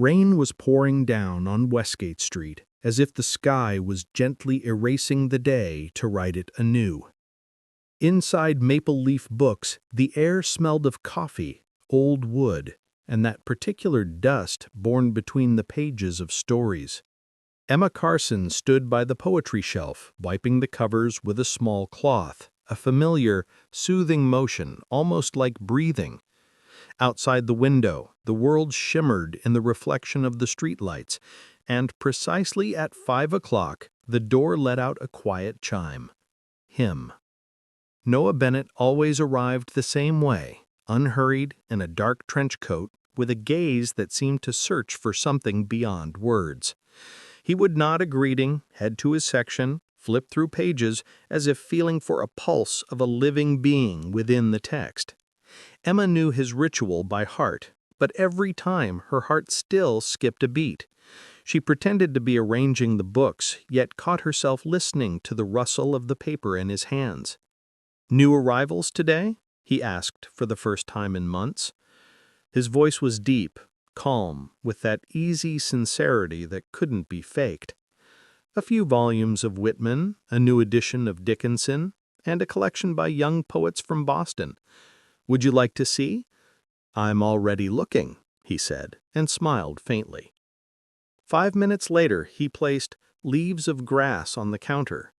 Rain was pouring down on Westgate Street, as if the sky was gently erasing the day to write it anew. Inside Maple Leaf Books, the air smelled of coffee, old wood, and that particular dust born between the pages of stories. Emma Carson stood by the poetry shelf, wiping the covers with a small cloth, a familiar, soothing motion, almost like breathing. Outside the window, the world shimmered in the reflection of the streetlights, and precisely at 5 o'clock, the door let out a quiet chime. Him. Noah Bennett always arrived the same way, unhurried, in a dark trench coat, with a gaze that seemed to search for something beyond words. He would nod a greeting, head to his section, flip through pages, as if feeling for a pulse of a living being within the text. Emma knew his ritual by heart, but every time her heart still skipped a beat. She pretended to be arranging the books, yet caught herself listening to the rustle of the paper in his hands. "New arrivals today?" he asked for the first time in months. His voice was deep, calm, with that easy sincerity that couldn't be faked. A few volumes of Whitman, a new edition of Dickinson, and a collection by young poets from Boston. "Would you like to see?" "I'm already looking," he said, and smiled faintly. 5 minutes later, he placed Leaves of Grass on the counter,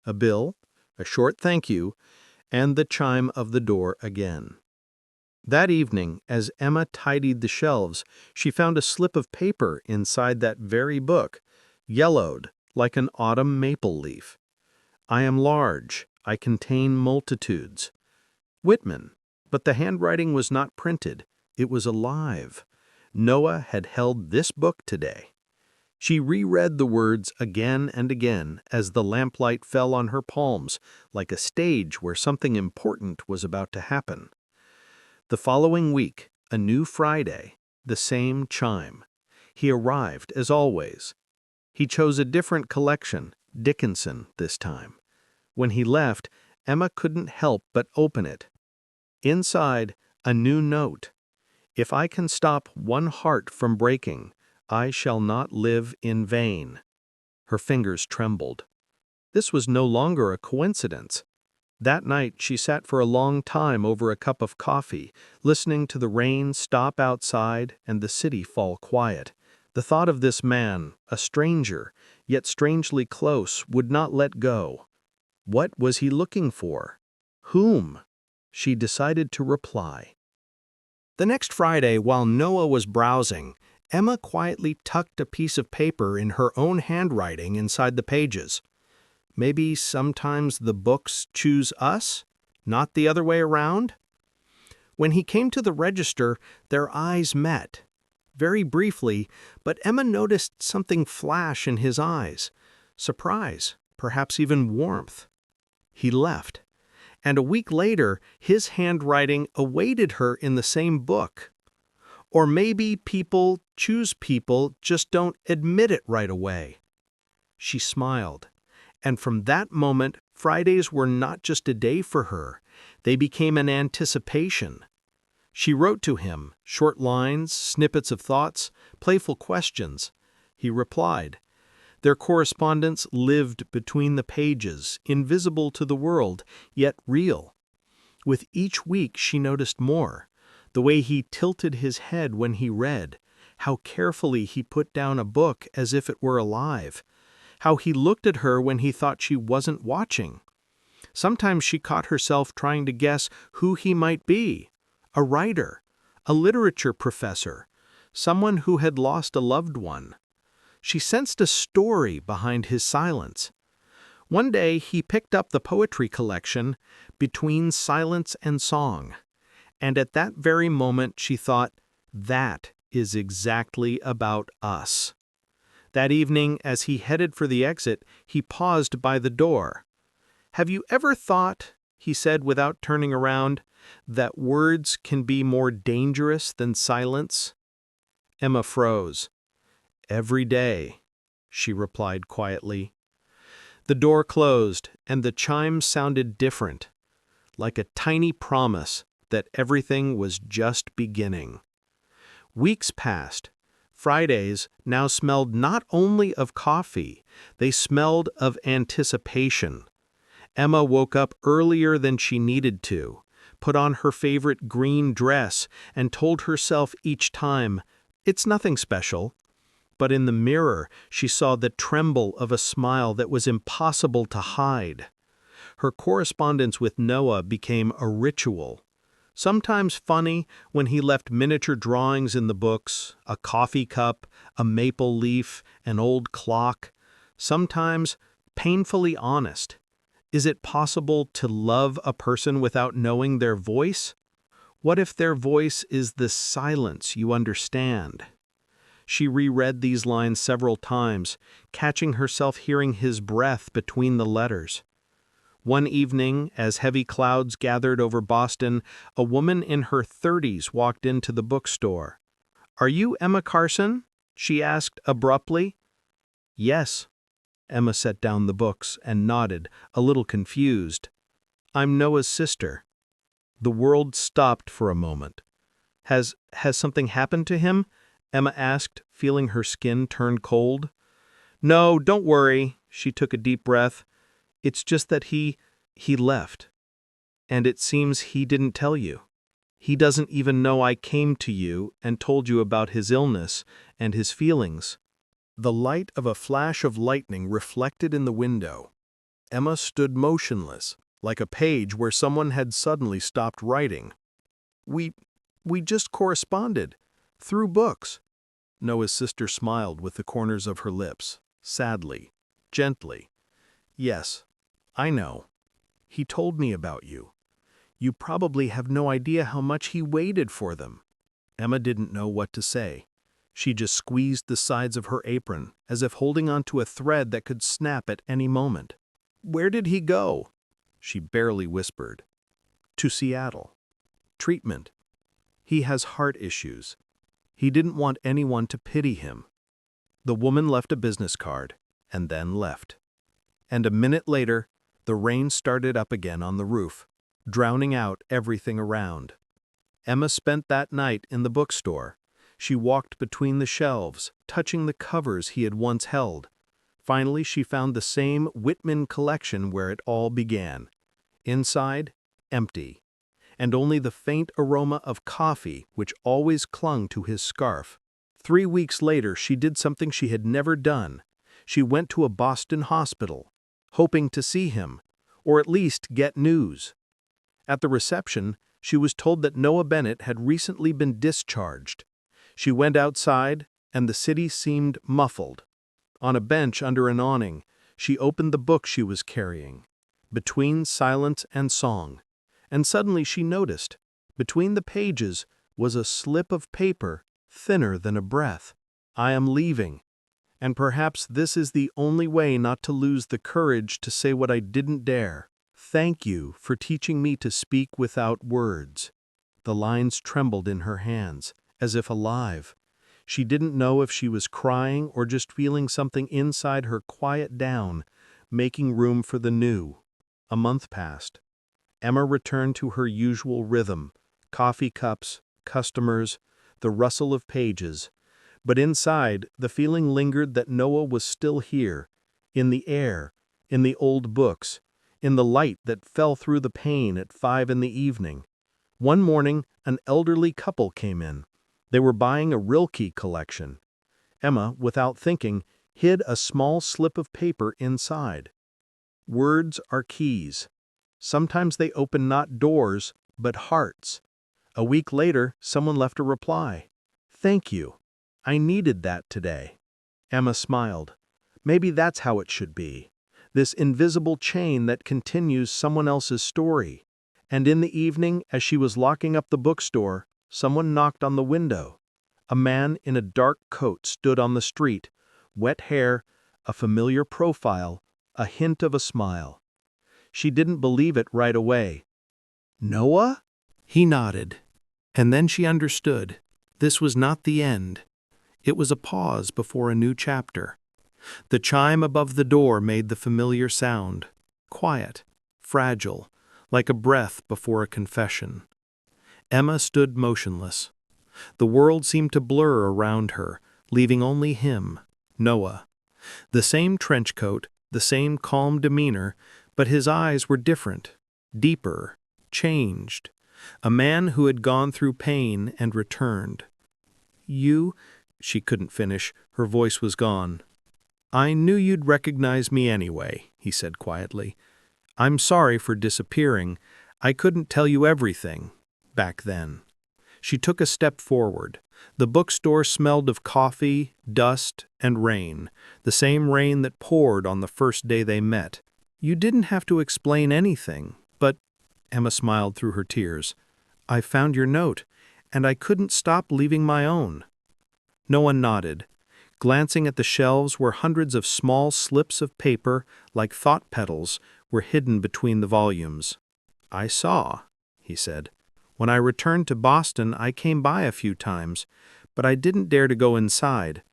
a bill, a short thank you, and the chime of the door again. That evening, as Emma tidied the shelves, she found a slip of paper inside that very book, yellowed like an autumn maple leaf. "I am large, I contain multitudes." Whitman, but the handwriting was not printed, it was alive. Noah had held this book today. She reread the words again and again as the lamplight fell on her palms, like a stage where something important was about to happen. The following week, a new Friday, the same chime. He arrived as always. He chose a different collection, Dickinson this time. When he left, Emma couldn't help but open it. Inside, a new note. "If I can stop one heart from breaking, I shall not live in vain." Her fingers trembled. This was no longer a coincidence. That night she sat for a long time over a cup of coffee, listening to the rain stop outside and the city fall quiet. The thought of this man, a stranger, yet strangely close, would not let go. What was he looking for? Whom? She decided to reply. The next Friday, while Noah was browsing, Emma quietly tucked a piece of paper in her own handwriting inside the pages. Maybe sometimes the books choose us, not the other way around? When he came to the register, their eyes met. Very briefly, but Emma noticed something flash in his eyes. Surprise, perhaps even warmth. He left, and a week later, his handwriting awaited her in the same book. Or maybe people choose people, just don't admit it right away. She smiled, and from that moment, Fridays were not just a day for her. They became an anticipation. She wrote to him, short lines, snippets of thoughts, playful questions. He replied. Their correspondence lived between the pages, invisible to the world, yet real. With each week she noticed more. The way he tilted his head when he read, how carefully he put down a book as if it were alive, how he looked at her when he thought she wasn't watching. Sometimes she caught herself trying to guess who he might be. A writer, a literature professor, someone who had lost a loved one. She sensed a story behind his silence. One day he picked up the poetry collection, Between Silence and Song, and at that very moment she thought, that is exactly about us. That evening, as he headed for the exit, he paused by the door. "Have you ever thought," he said without turning around, "that words can be more dangerous than silence?" Emma froze. "Every day," she replied quietly. The door closed, and the chime sounded different, like a tiny promise that everything was just beginning. Weeks passed. Fridays now smelled not only of coffee, they smelled of anticipation. Emma woke up earlier than she needed to, put on her favorite green dress, and told herself each time, "It's nothing special." But in the mirror, she saw the tremble of a smile that was impossible to hide. Her correspondence with Noah became a ritual. Sometimes funny when he left miniature drawings in the books, a coffee cup, a maple leaf, an old clock. Sometimes painfully honest. Is it possible to love a person without knowing their voice? What if their voice is the silence you understand? She reread these lines several times, catching herself hearing his breath between the letters. One evening, as heavy clouds gathered over Boston, a woman in her 30s walked into the bookstore. "Are you Emma Carson?" she asked abruptly. "Yes." Emma set down the books and nodded, a little confused. "I'm Noah's sister." The world stopped for a moment. Has something happened to him?" Emma asked, feeling her skin turn cold. "No, don't worry." She took a deep breath. "It's just that he left. And it seems he didn't tell you. He doesn't even know I came to you and told you about his illness and his feelings." The light of a flash of lightning reflected in the window. Emma stood motionless, like a page where someone had suddenly stopped writing. We just corresponded. Through books." Noah's sister smiled with the corners of her lips, sadly, gently. "Yes, I know. He told me about you. You probably have no idea how much he waited for them." Emma didn't know what to say. She just squeezed the sides of her apron, as if holding onto a thread that could snap at any moment. "Where did he go?" she barely whispered. "To Seattle. Treatment. He has heart issues. He didn't want anyone to pity him." The woman left a business card, and then left. And a minute later, the rain started up again on the roof, drowning out everything around. Emma spent that night in the bookstore. She walked between the shelves, touching the covers he had once held. Finally, she found the same Whitman collection where it all began. Inside, empty, and only the faint aroma of coffee which always clung to his scarf. 3 weeks later, she did something she had never done. She went to a Boston hospital, hoping to see him, or at least get news. At the reception, she was told that Noah Bennett had recently been discharged. She went outside, and the city seemed muffled. On a bench under an awning, she opened the book she was carrying, Between Silence and Song, and suddenly she noticed, between the pages was a slip of paper thinner than a breath. "I am leaving, and perhaps this is the only way not to lose the courage to say what I didn't dare. Thank you for teaching me to speak without words." The lines trembled in her hands, as if alive. She didn't know if she was crying or just feeling something inside her quiet down, making room for the new. A month passed. Emma returned to her usual rhythm: coffee cups, customers, the rustle of pages. But inside, the feeling lingered that Noah was still here, in the air, in the old books, in the light that fell through the pane at 5 in the evening. One morning, an elderly couple came in. They were buying a Rilke collection. Emma, without thinking, hid a small slip of paper inside. Words are keys. Sometimes they open not doors, but hearts. A week later, someone left a reply. "Thank you. I needed that today." Emma smiled. Maybe that's how it should be. This invisible chain that continues someone else's story. And in the evening, as she was locking up the bookstore, someone knocked on the window. A man in a dark coat stood on the street, wet hair, a familiar profile, a hint of a smile. She didn't believe it right away. "Noah?" He nodded. And then she understood. This was not the end. It was a pause before a new chapter. The chime above the door made the familiar sound, quiet, fragile, like a breath before a confession. Emma stood motionless. The world seemed to blur around her, leaving only him, Noah. The same trench coat, the same calm demeanor, but his eyes were different, deeper, changed. A man who had gone through pain and returned. "You," she couldn't finish, her voice was gone. "I knew you'd recognize me anyway," he said quietly. "I'm sorry for disappearing. I couldn't tell you everything, back then." She took a step forward. The bookstore smelled of coffee, dust, and rain, the same rain that poured on the first day they met. "You didn't have to explain anything, but," Emma smiled through her tears, "I found your note, and I couldn't stop leaving my own." Noah nodded. Glancing at the shelves where hundreds of small slips of paper, like thought petals, were hidden between the volumes. "I saw," he said. "When I returned to Boston, I came by a few times, but I didn't dare to go inside.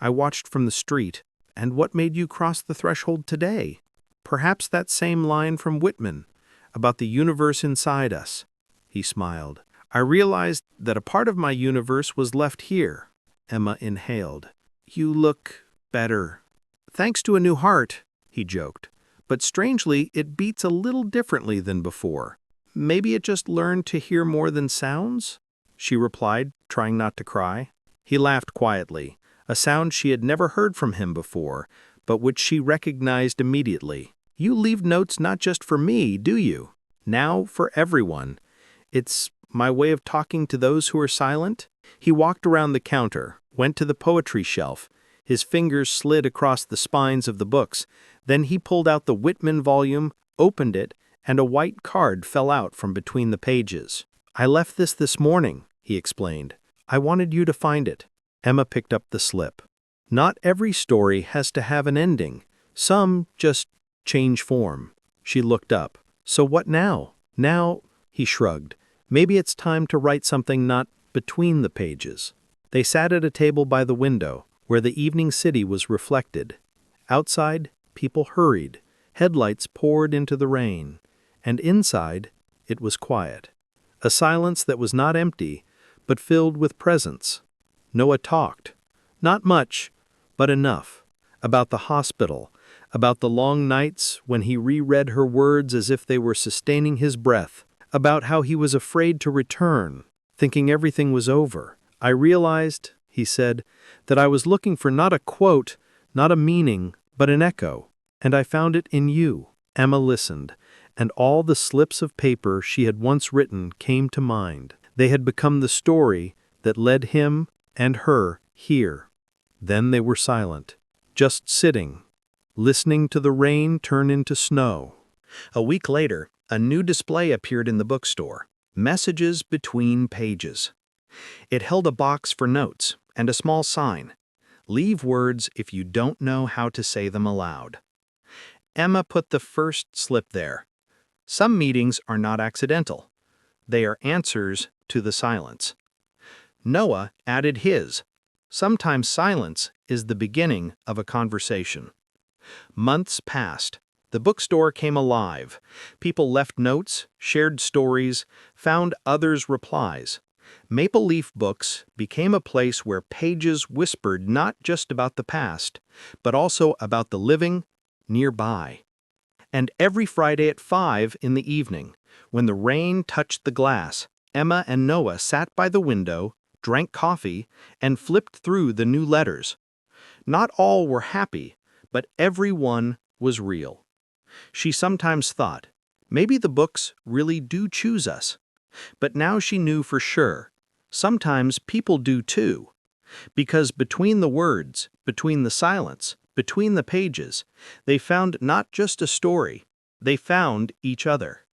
I watched from the street. And what made you cross the threshold today? Perhaps that same line from Whitman, about the universe inside us." He smiled. "I realized that a part of my universe was left here." Emma inhaled. "You look better." "Thanks to a new heart," he joked. "But strangely, it beats a little differently than before. Maybe it just learned to hear more than sounds?" she replied, trying not to cry. He laughed quietly, a sound she had never heard from him before, but which she recognized immediately. "You leave notes not just for me, do you? Now for everyone. It's my way of talking to those who are silent." He walked around the counter, went to the poetry shelf. His fingers slid across the spines of the books. Then he pulled out the Whitman volume, opened it, and a white card fell out from between the pages. "I left this morning," he explained. "I wanted you to find it." Emma picked up the slip. "Not every story has to have an ending. Some just change form." She looked up. "So what now?" "Now," he shrugged, "maybe it's time to write something not between the pages." They sat at a table by the window, where the evening city was reflected. Outside, people hurried. Headlights poured into the rain. And inside, it was quiet. A silence that was not empty, but filled with presence. Noah talked. Not much, but enough. About the hospital, about the long nights when he reread her words as if they were sustaining his breath, about how he was afraid to return, thinking everything was over. "I realized," he said, "that I was looking for not a quote, not a meaning, but an echo, and I found it in you." Emma listened, and all the slips of paper she had once written came to mind. They had become the story that led him and her here. Then they were silent, just sitting, listening to the rain turn into snow. A week later, a new display appeared in the bookstore, Messages Between Pages. It held a box for notes and a small sign, "Leave words if you don't know how to say them aloud." Emma put the first slip there. Some meetings are not accidental. They are answers to the silence. Noah added his. Sometimes silence is the beginning of a conversation. Months passed. The bookstore came alive. People left notes, shared stories, found others' replies. Maple Leaf Books became a place where pages whispered not just about the past, but also about the living nearby. And every Friday at 5 in the evening, when the rain touched the glass, Emma and Noah sat by the window, drank coffee, and flipped through the new letters. Not all were happy, but every one was real. She sometimes thought, maybe the books really do choose us. But now she knew for sure, sometimes people do too. Because between the words, between the silence, between the pages, they found not just a story, they found each other.